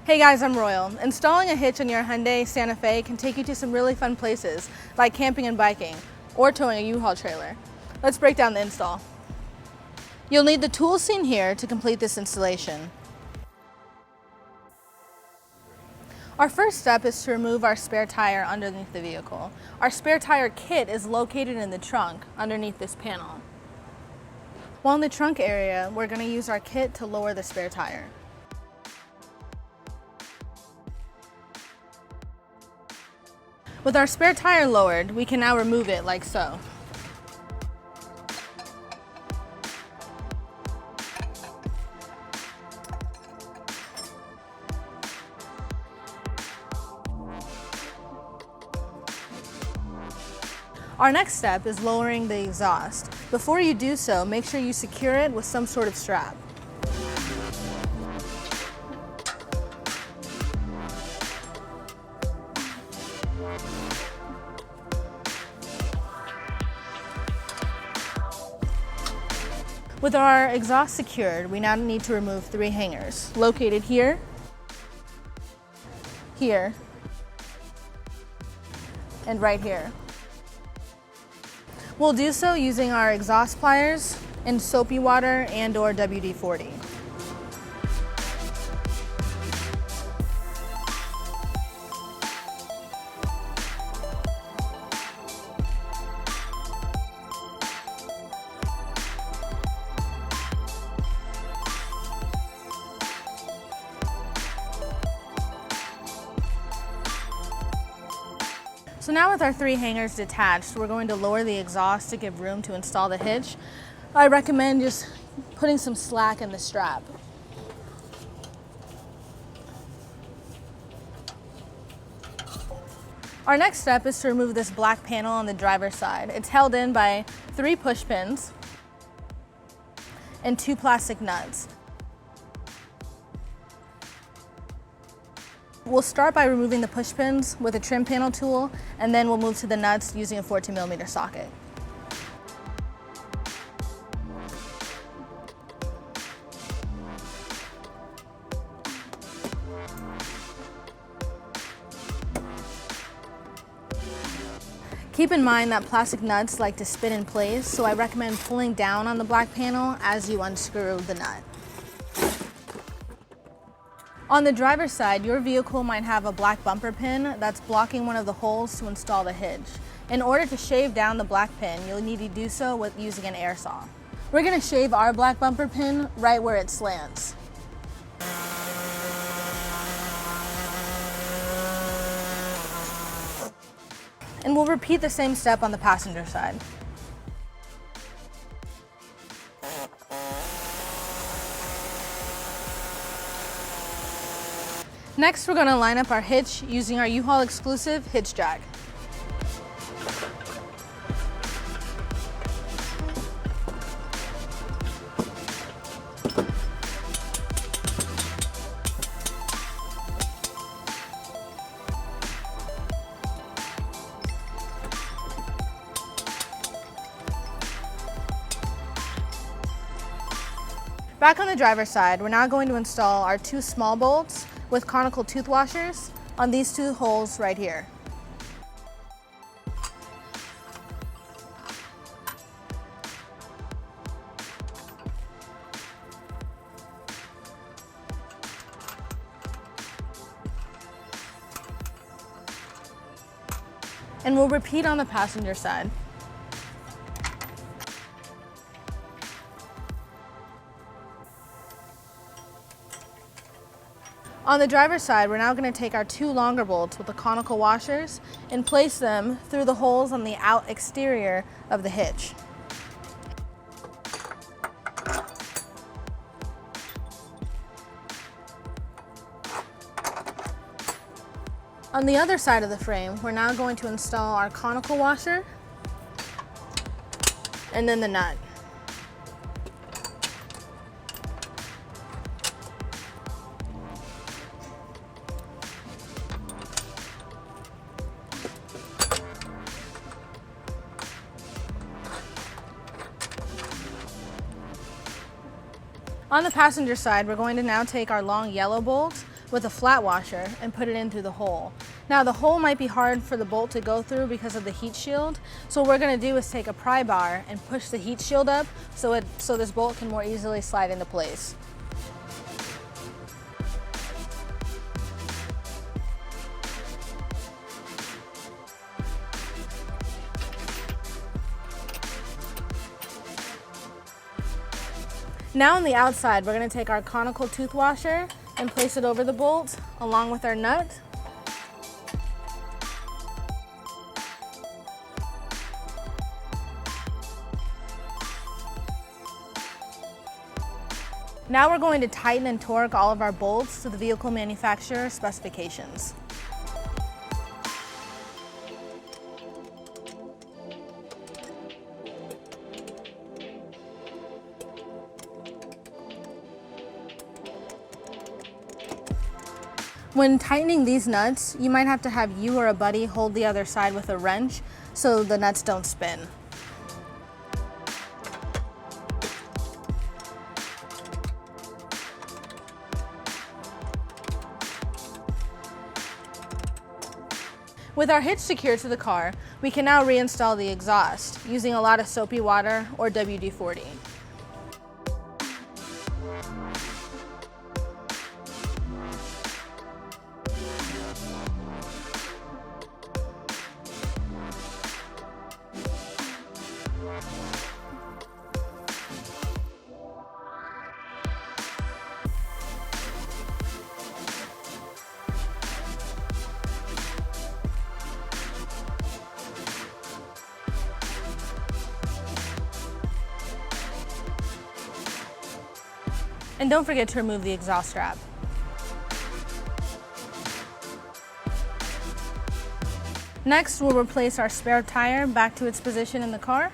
Hey guys, I'm Royal. Installing a hitch on your Hyundai Santa Fe can take you to some really fun places like camping and biking or towing a U-Haul trailer. Let's break down the install. You'll need the tools seen here to complete this installation. Our first step is to remove our spare tire underneath the vehicle. Our spare tire kit is located in the trunk underneath this panel. While in the trunk area, we're going to use our kit to lower the spare tire. With our spare tire lowered, we can now remove it like so. Our next step is lowering the exhaust. Before you do so, make sure you secure it with some sort of strap. With our exhaust secured, we now need to remove 3 hangers, located here, here, and right here. We'll do so using our exhaust pliers in soapy water and/or WD-40. So now with our 3 hangers detached, we're going to lower the exhaust to give room to install the hitch. I recommend just putting some slack in the strap. Our next step is to remove this black panel on the driver's side. It's held in by 3 push pins and 2 plastic nuts. We'll start by removing the push pins with a trim panel tool, and then we'll move to the nuts using a 14mm socket. Keep in mind that plastic nuts like to spin in place, so I recommend pulling down on the black panel as you unscrew the nut. On the driver's side, your vehicle might have a black bumper pin that's blocking one of the holes to install the hitch. In order to shave down the black pin, you'll need to do so with using an air saw. We're going to shave our black bumper pin right where it slants. And we'll repeat the same step on the passenger side. Next, we're going to line up our hitch using our U-Haul exclusive hitch jack. Back on the driver's side, we're now going to install our 2 small bolts with conical tooth washers on these 2 holes right here. And we'll repeat on the passenger side. On the driver's side, we're now going to take our 2 longer bolts with the conical washers and place them through the holes on the out exterior of the hitch. On the other side of the frame, we're now going to install our conical washer and then the nut. On the passenger side, we're going to now take our long yellow bolt with a flat washer and put it in through the hole. Now the hole might be hard for the bolt to go through because of the heat shield, so what we're going to do is take a pry bar and push the heat shield up so this bolt can more easily slide into place. Now on the outside, we're going to take our conical tooth washer and place it over the bolt along with our nut. Now we're going to tighten and torque all of our bolts to the vehicle manufacturer specifications. When tightening these nuts, you might have to have you or a buddy hold the other side with a wrench so the nuts don't spin. With our hitch secured to the car, we can now reinstall the exhaust using a lot of soapy water or WD-40. And don't forget to remove the exhaust strap. Next, we'll replace our spare tire back to its position in the car.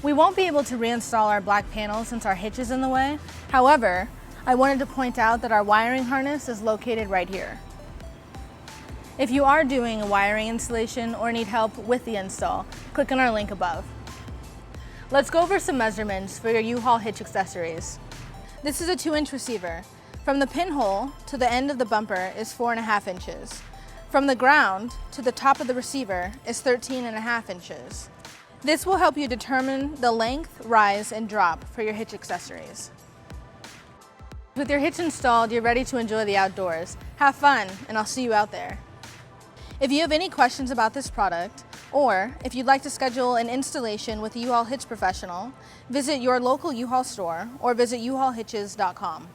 We won't be able to reinstall our black panel since our hitch is in the way. However, I wanted to point out that our wiring harness is located right here. If you are doing a wiring installation or need help with the install, click on our link above. Let's go over some measurements for your U-Haul hitch accessories. This is a 2-inch receiver. From the pinhole to the end of the bumper is 4.5 inches. From the ground to the top of the receiver is 13.5 inches. This will help you determine the length, rise, and drop for your hitch accessories. With your hitch installed, you're ready to enjoy the outdoors. Have fun, and I'll see you out there. If you have any questions about this product, or if you'd like to schedule an installation with a U-Haul Hitch Professional, visit your local U-Haul store or visit uhaulhitches.com.